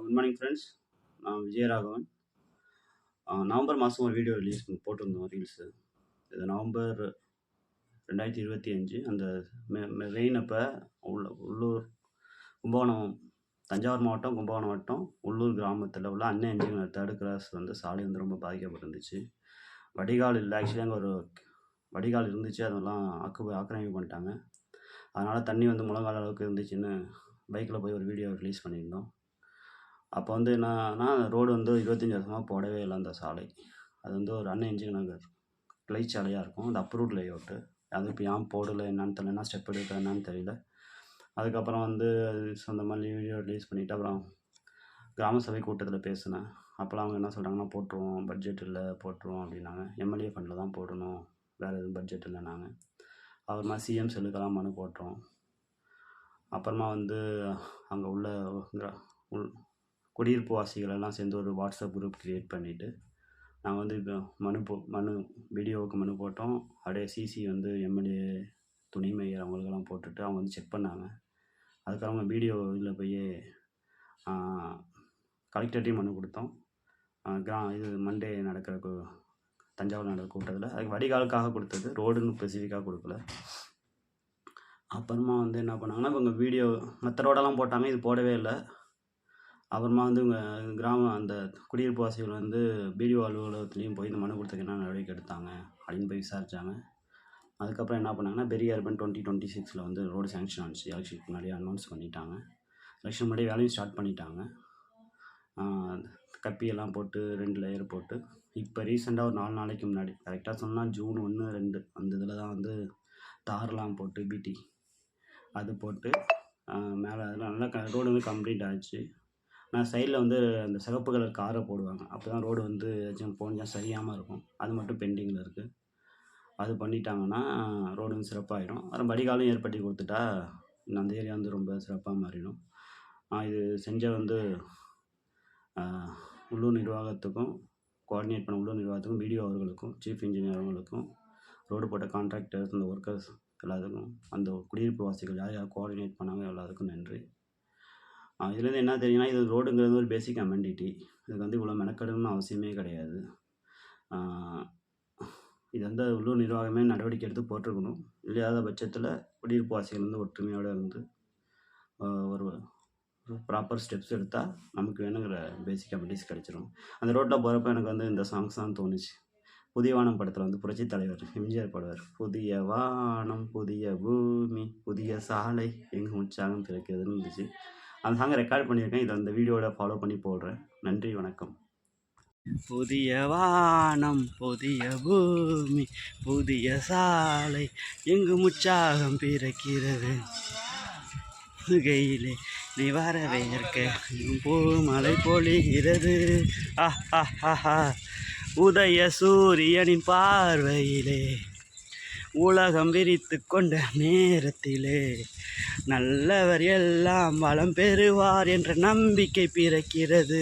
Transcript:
Good morning friends. நான் Vijayaraghavan. November மாதம் ஒரு வீடியோ ரிலீஸ் போட்டிருந்தோம் ரீல்ஸு. இது நவம்பர் 2025 அந்த ரெயின் அப்போ உள்ளூர் கும்பகோணம், தஞ்சாவூர் மாவட்டம், கும்பகோணம் வட்டம் உள்ளூர் கிராமத்தில் உள்ள அன்னை என்ஜினியர் தேர்டு கிராஸ் சாலை ரொம்ப பாதிக்கப்பட்டிருந்துச்சு. வடிகால் இல்லை, ஆக்சுவலி அங்கே ஒரு வடிகால் இருந்துச்சு, அதெல்லாம் ஆக்கிரமிப்பு பண்ணிட்டாங்க. அதனால் தண்ணி முழங்கால அளவுக்கு இருந்துச்சுன்னு பைக்கில் போய் ஒரு வீடியோ ரிலீஸ் பண்ணியிருந்தோம். அப்போ என்னன்னா ரோடு 25 வருஷமாக போடவே இல்லை அந்த சாலை. அது ஒரு அன்னை என்ஜினியர் நகர் கிளை சாலையாக இருக்கும். அது அப்ரூவ்ட் லேஅவுட்டு. அது இப்போ ஏன் போடலை என்னன்னு தெரியல, என்ன ஸ்டெப் எடுக்க என்னன்னு தெரியல. அதுக்கப்புறம் அது அந்த மாதிரி வீடியோ ரிலீஸ் பண்ணிவிட்டு அப்புறம் கிராம சபை கூட்டத்தில் பேசினேன். அப்போலாம் அவங்க என்ன சொல்கிறாங்கன்னா, போட்டுருவோம், பட்ஜெட் இல்லை, போட்டுருவோம் அப்படின்னாங்க. எம்எல்ஏ ஃபண்டில் தான் போடணும், வேறு எதுவும் பட்ஜெட் இல்லைனாங்க. அப்புறமா சிஎம் செல்லுக்கெல்லாம் மனு போட்டோம். அப்புறமா அங்கே உள்ள குடியிருப்பு வாசிகள் எல்லாம் சேர்ந்து ஒரு வாட்ஸ்அப் குரூப் க்ரியேட் பண்ணிவிட்டு நாங்கள் இப்போ மனு வீடியோவுக்கு மனு போட்டோம். அப்படியே சிசி எம்எல்ஏ துணை மேயர் அவங்களுக்கெல்லாம் போட்டுட்டு அவங்க செக் பண்ணாங்க. அதுக்கு அவங்க வீடியோ இதில் போய் கலெக்டர்ட்டையும் மனு கொடுத்தோம். இது மண்டே நடக்கிற தஞ்சாவூர் நடக்கிற கூட்டத்தில் அதுக்கு வடிகாலுக்காக கொடுத்தது, ரோடுன்னு ஸ்பெசிஃபிக்காக கொடுக்கல. அப்புறமா என்ன பண்ணாங்கன்னா, இவங்க வீடியோ மற்ற ரோடெல்லாம் போட்டாங்க, இது போடவே இல்லை. அப்புறமா இவங்க கிராமம் அந்த குடியிருப்பு வாசிகள் பிடிஓ அலுவலகத்துலேயும் போய் இந்த மனு கொடுத்ததுக்கு என்ன நடவடிக்கை எடுத்தாங்க அப்படின்னு போய் விசாரித்தாங்க. அதுக்கப்புறம் என்ன பண்ணாங்கன்னா, பெரிய அர்பன் 2026 ரோடு சேங்ஷன் ஆனிச்சு. எலெக்ஷனுக்கு முன்னாடியே அனௌன்ஸ் பண்ணிட்டாங்க. எலெக்ஷன் முன்னாடியே வேலையும் ஸ்டார்ட் பண்ணிட்டாங்க. கப்பியெல்லாம் போட்டு 2 லேயர் போட்டு இப்போ ரீசெண்டாக ஒரு 4 நாளைக்கு முன்னாடி, கரெக்டாக சொன்னால் ஜூன் 1, 2 அந்த இதில் தான் தார்லாம் போட்டு பிடி அது போட்டு மேலே அதெல்லாம் நல்லா ரோடு கம்ப்ளீட் ஆகிடுச்சு. நான் சைடில் அந்த சிவப்பு கலர் காரை போடுவாங்க, அப்போ தான் ரோடு ஏதாச்சும் போனால் சரியாமல் இருக்கும். அது மட்டும் பெண்டிங்கில் இருக்குது. அது பண்ணிட்டாங்கன்னா ரோடு சிறப்பாகிடும். அப்புறம் வடிகாலும் ஏற்படுத்தி கொடுத்துட்டா அந்த ஏரியா ரொம்ப சிறப்பாக மாறிடும். இது செஞ்ச உள்ளூர் நிர்வாகத்துக்கும், கோஆர்டினேட் பண்ண உள்ளூர் நிர்வாகத்துக்கும், பிடிஓ அவர்களுக்கும், சீஃப் இன்ஜினியர் அவங்களுக்கும், ரோடு போட்ட கான்ட்ராக்டர்ஸ், அந்த ஒர்க்கர்ஸ் எல்லாத்துக்கும், அந்த குடியிருப்பு வாசிகள் யார் யார் கோஆர்டினேட் பண்ணாங்க எல்லாத்துக்கும் நன்றி. இதுலேருந்து என்ன தெரியும்னா, இது ரோடுங்கிறது ஒரு பேசிக் அமெண்டிட்டி. இதுக்கு இவ்வளோ மெனக்கெடணும்னு அவசியமே கிடையாது. இது உள்ளூர் நிர்வாகமே நடவடிக்கை எடுத்து போட்டிருக்கணும். இல்லாத பட்சத்தில் குடியிருப்பு வாசிகள் ஒற்றுமையோடு ஒரு ப்ராப்பர் ஸ்டெப்ஸ் எடுத்தால் நமக்கு வேணுங்கிற பேசிக் அமெண்டிட்டிஸ் கிடச்சிரும். அந்த ரோட்டில் போகிறப்ப எனக்கு இந்த சாங்ஸ் தான் தோணுச்சு. புதிய வானம் படத்தில் புரட்சி தலைவர் எம்ஜிஆர் பாடுவார், புதிய வானம், புதிய பூமி, புதிய சாலை, எங்கும் உற்சாகம் பிறக்கிறதுன்னு இருந்துச்சு. அந்த சாங்கை ரெக்கார்ட் பண்ணியிருக்கேன். இதை அந்த வீடியோட ஃபாலோ பண்ணி போடுறேன். நன்றி, வணக்கம். புதிய வானம், புதிய பூமி, புதிய சாலை, எங்கும் உற்சாகம் பிறக்கிறது, கையிலே நீ வரவேற்க மழை பொழிகிறது. உதய சூரியனின் பார்வையிலே உலகம் விரித்து கொண்ட நேரத்திலே நல்லவர் எல்லாம் வளம் பெறுவார் என்ற நம்பிக்கை பிறக்கிறது.